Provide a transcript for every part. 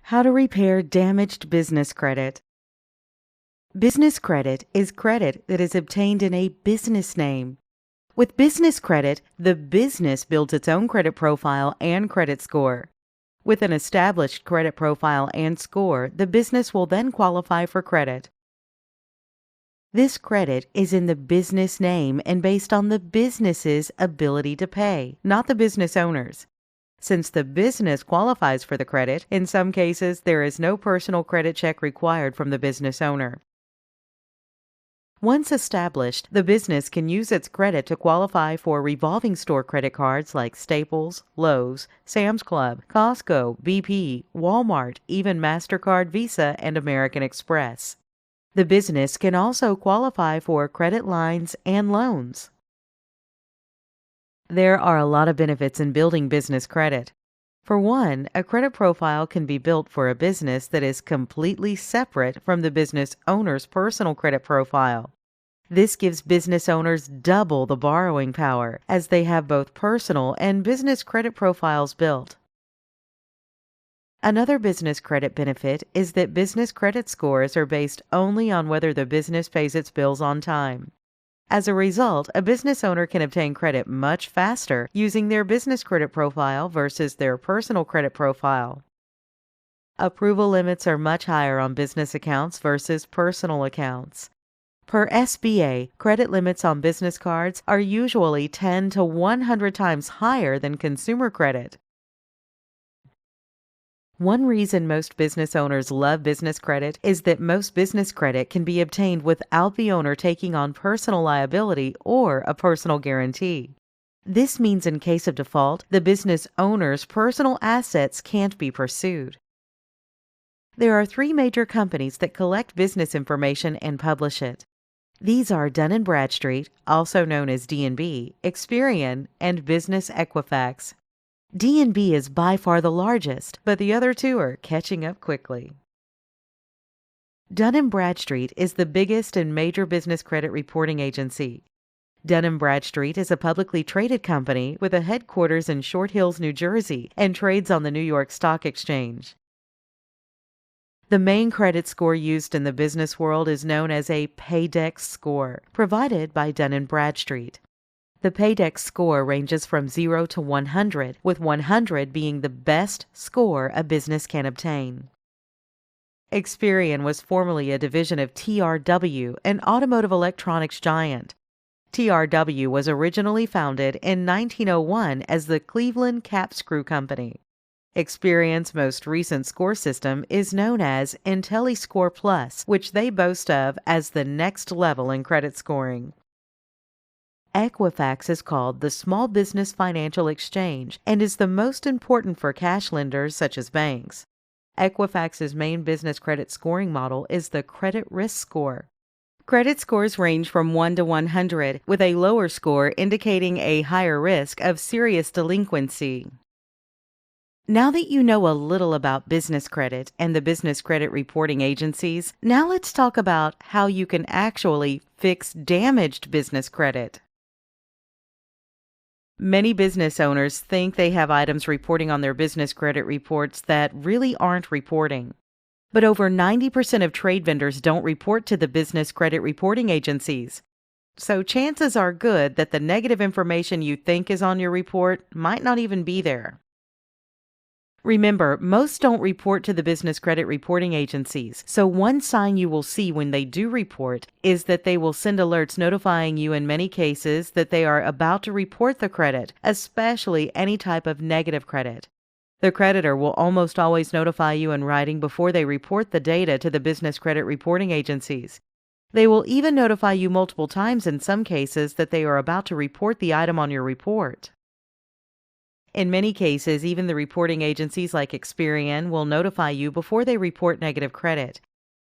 How to repair damaged business credit. Business credit is credit that is obtained in a business name. With business credit, the business builds its own credit profile and credit score. With an established credit profile and score, the business will then qualify for credit. This credit is in the business name and based on the business's ability to pay, not the business owner's. Since the business qualifies for the credit, in some cases there is no personal credit check required from the business owner. Once established, the business can use its credit to qualify for revolving store credit cards like Staples, Lowe's, Sam's Club, Costco, BP, Walmart, even MasterCard, Visa, and American Express. The business can also qualify for credit lines and loans. There are a lot of benefits in building business credit. For one, a credit profile can be built for a business that is completely separate from the business owner's personal credit profile. This gives business owners double the borrowing power, as they have both personal and business credit profiles built. Another business credit benefit is that business credit scores are based only on whether the business pays its bills on time. As a result, a business owner can obtain credit much faster using their business credit profile versus their personal credit profile. Approval limits are much higher on business accounts versus personal accounts. Per SBA, credit limits on business cards are usually 10 to 100 times higher than consumer credit. One reason most business owners love business credit is that most business credit can be obtained without the owner taking on personal liability or a personal guarantee. This means in case of default, the business owner's personal assets can't be pursued. There are three major companies that collect business information and publish it. These are Dun & Bradstreet, also known as D&B, Experian, and Business Equifax. D&B is by far the largest, but the other two are catching up quickly. Dun & Bradstreet is the biggest and major business credit reporting agency. Dun & Bradstreet is a publicly traded company with a headquarters in Short Hills, New Jersey, and trades on the New York Stock Exchange. The main credit score used in the business world is known as a Paydex score, provided by Dun & Bradstreet. The Paydex score ranges from 0 to 100, with 100 being the best score a business can obtain. Experian was formerly a division of TRW, an automotive electronics giant. TRW was originally founded in 1901 as the Cleveland Cap Screw Company. Experian's most recent score system is known as IntelliScore Plus, which they boast of as the next level in credit scoring. Equifax is called the Small Business Financial Exchange and is the most important for cash lenders such as banks. Equifax's main business credit scoring model is the credit risk score. Credit scores range from 1 to 100, with a lower score indicating a higher risk of serious delinquency. Now that you know a little about business credit and the business credit reporting agencies, now let's talk about how you can actually fix damaged business credit. Many business owners think they have items reporting on their business credit reports that really aren't reporting. But over 90% of trade vendors don't report to the business credit reporting agencies. So chances are good that the negative information you think is on your report might not even be there. Remember, most don't report to the business credit reporting agencies, so one sign you will see when they do report is that they will send alerts notifying you in many cases that they are about to report the credit, especially any type of negative credit. The creditor will almost always notify you in writing before they report the data to the business credit reporting agencies. They will even notify you multiple times in some cases that they are about to report the item on your report. In many cases, even the reporting agencies like Experian will notify you before they report negative credit.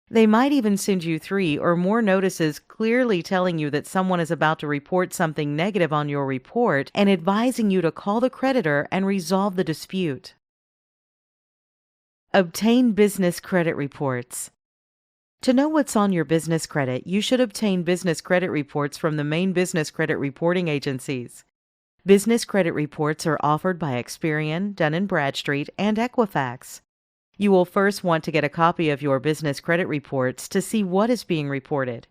They might even send you 3 or more notices clearly telling you that someone is about to report something negative on your report and advising you to call the creditor and resolve the dispute. Obtain business credit reports. To know what's on your business credit, you should obtain business credit reports from the main business credit reporting agencies. Business credit reports are offered by Experian, Dun & Bradstreet, and Equifax. You will first want to get a copy of your business credit reports to see what is being reported.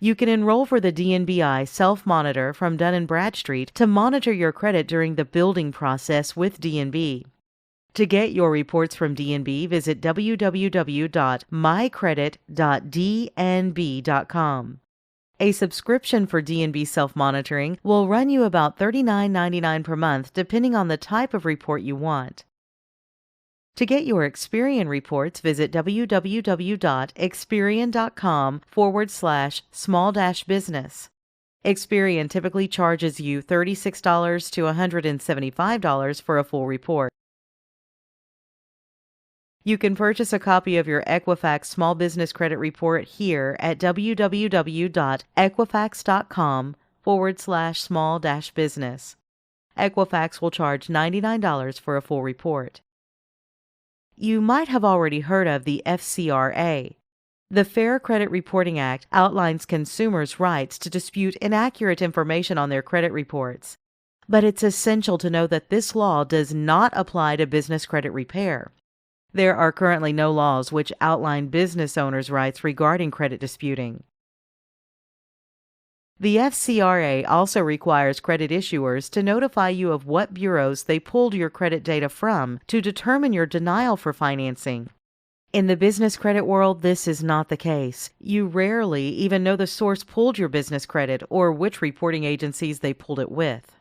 You can enroll for the DNBI Self-Monitor from Dun & Bradstreet to monitor your credit during the building process with DNB. To get your reports from DNB, visit www.mycredit.dnb.com. A subscription for DNB Self-Monitoring will run you about $39.99 per month, depending on the type of report you want. To get your Experian reports, visit www.experian.com/small-business. Experian typically charges you $36 to $175 for a full report. You can purchase a copy of your Equifax Small Business Credit Report here at www.equifax.com/small-business. Equifax will charge $99 for a full report. You might have already heard of the FCRA. The Fair Credit Reporting Act outlines consumers' rights to dispute inaccurate information on their credit reports. But it's essential to know that this law does not apply to business credit repair. There are currently no laws which outline business owners' rights regarding credit disputing. The FCRA also requires credit issuers to notify you of what bureaus they pulled your credit data from to determine your denial for financing. In the business credit world, this is not the case. You rarely even know the source pulled your business credit or which reporting agencies they pulled it with.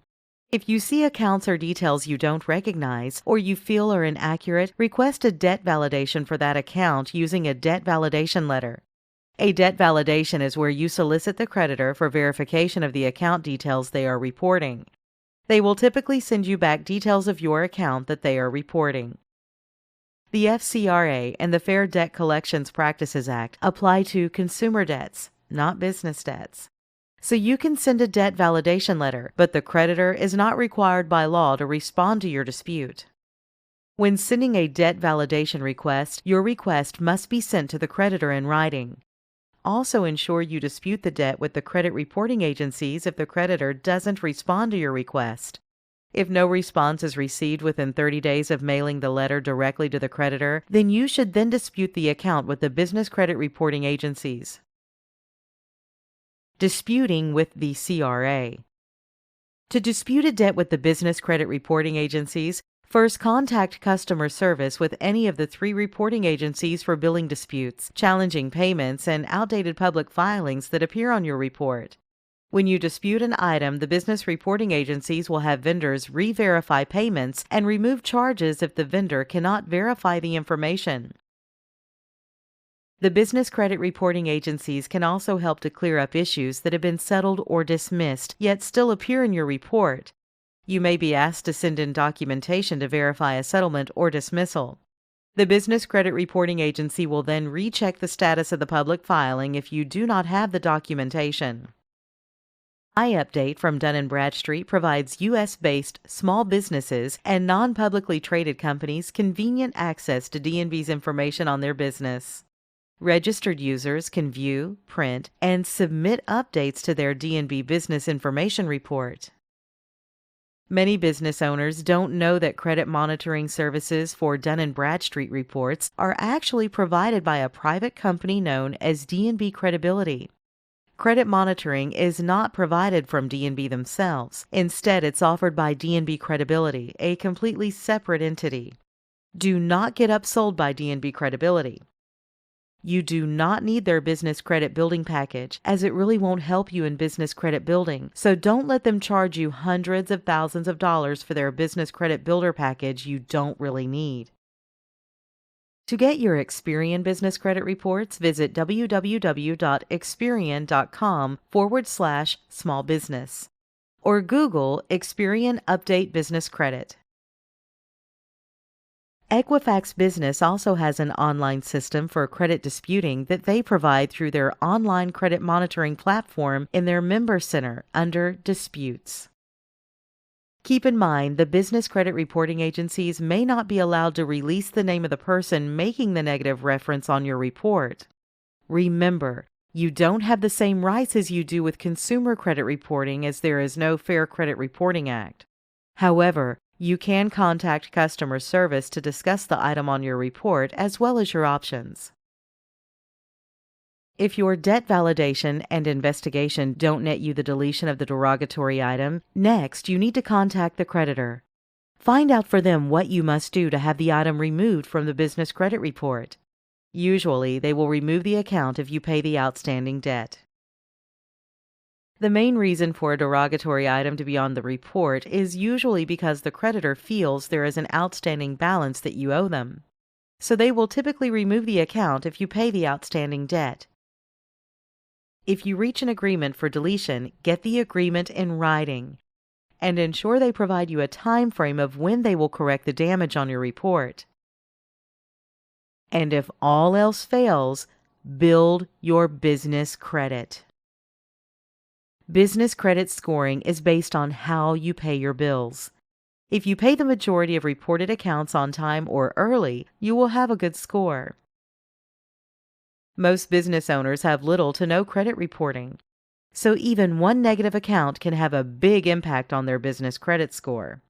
If you see accounts or details you don't recognize or you feel are inaccurate, request a debt validation for that account using a debt validation letter. A debt validation is where you solicit the creditor for verification of the account details they are reporting. They will typically send you back details of your account that they are reporting. The FCRA and the Fair Debt Collections Practices Act apply to consumer debts, not business debts. So you can send a debt validation letter, but the creditor is not required by law to respond to your dispute. When sending a debt validation request, your request must be sent to the creditor in writing. Also ensure you dispute the debt with the credit reporting agencies if the creditor doesn't respond to your request. If no response is received within 30 days of mailing the letter directly to the creditor, then you should then dispute the account with the business credit reporting agencies. Disputing with the CRA. To dispute a debt with the business credit reporting agencies, first contact customer service with any of the 3 reporting agencies for billing disputes, challenging payments, and outdated public filings that appear on your report. When you dispute an item, the business reporting agencies will have vendors re-verify payments and remove charges if the vendor cannot verify the information. The business credit reporting agencies can also help to clear up issues that have been settled or dismissed, yet still appear in your report. You may be asked to send in documentation to verify a settlement or dismissal. The business credit reporting agency will then recheck the status of the public filing if you do not have the documentation. iUpdate from Dun & Bradstreet provides U.S.-based small businesses and non-publicly traded companies convenient access to DNB's information on their business. Registered users can view, print, and submit updates to their DNB Business Information Report. Many business owners don't know that credit monitoring services for Dun & Bradstreet reports are actually provided by a private company known as DNB Credibility. Credit monitoring is not provided from DNB themselves. Instead, it's offered by DNB Credibility, a completely separate entity. Do not get upsold by DNB Credibility. You do not need their business credit building package, as it really won't help you in business credit building, so don't let them charge you hundreds of thousands of dollars for their business credit builder package you don't really need. To get your Experian business credit reports, visit www.experian.com/small-business or Google Experian Update Business Credit. Equifax Business also has an online system for credit disputing that they provide through their online credit monitoring platform in their member center under Disputes. Keep in mind, the business credit reporting agencies may not be allowed to release the name of the person making the negative reference on your report. Remember, you don't have the same rights as you do with consumer credit reporting, as there is no Fair Credit Reporting Act. However, You can contact customer service to discuss the item on your report as well as your options. If your debt validation and investigation don't net you the deletion of the derogatory item, next you need to contact the creditor. Find out for them what you must do to have the item removed from the business credit report. Usually, they will remove the account if you pay the outstanding debt. The main reason for a derogatory item to be on the report is usually because the creditor feels there is an outstanding balance that you owe them. So they will typically remove the account if you pay the outstanding debt. If you reach an agreement for deletion, get the agreement in writing and ensure they provide you a time frame of when they will correct the damage on your report. And if all else fails, build your business credit. Business credit scoring is based on how you pay your bills. If you pay the majority of reported accounts on time or early, you will have a good score. Most business owners have little to no credit reporting, so even one negative account can have a big impact on their business credit score.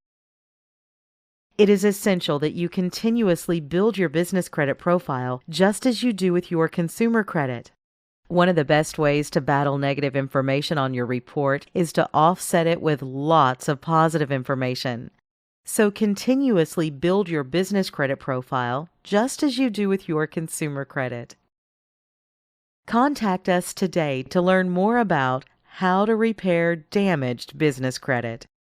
It is essential that you continuously build your business credit profile just as you do with your consumer credit. One of the best ways to battle negative information on your report is to offset it with lots of positive information. So continuously build your business credit profile just as you do with your consumer credit. Contact us today to learn more about how to repair damaged business credit.